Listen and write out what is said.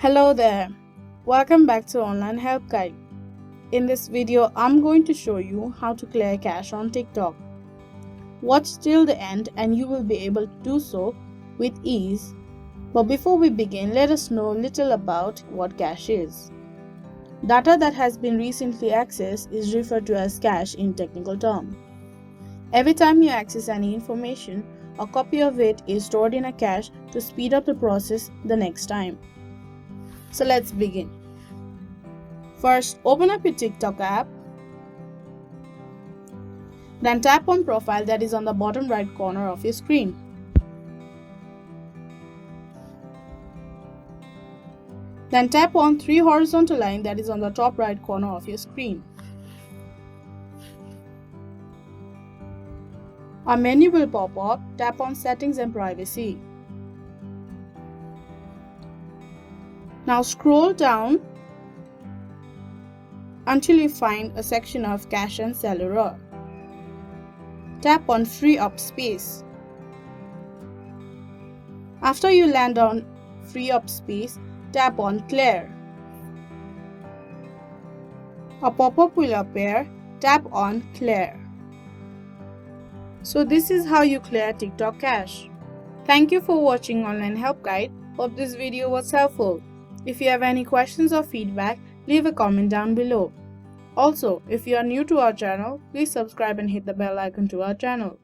Hello there, welcome back to Online Help Guide. In this video, I'm going to show you how to clear cache on TikTok. Watch till the end and you will be able to do so with ease. But before we begin, let us know a little about what cache is. Data that has been recently accessed is referred to as cache in technical terms. Every time you access any information, a copy of it is stored in a cache to speed up the process the next time. So let's begin. First, open up your TikTok app. Then tap on Profile that is on the bottom right corner of your screen. Then tap on 3 horizontal line that is on the top right corner of your screen. A menu will pop up. Tap on Settings and Privacy. Now scroll down until you find a section of Cache and Cellular. Tap on Free Up Space. After you land on Free Up Space, tap on Clear. A pop-up will appear. Tap on Clear. So this is how you clear TikTok cache. Thank you for watching Online Help Guide. Hope this video was helpful. If you have any questions or feedback, leave a comment down below. Also, if you are new to our channel, please subscribe and hit the bell icon to our channel.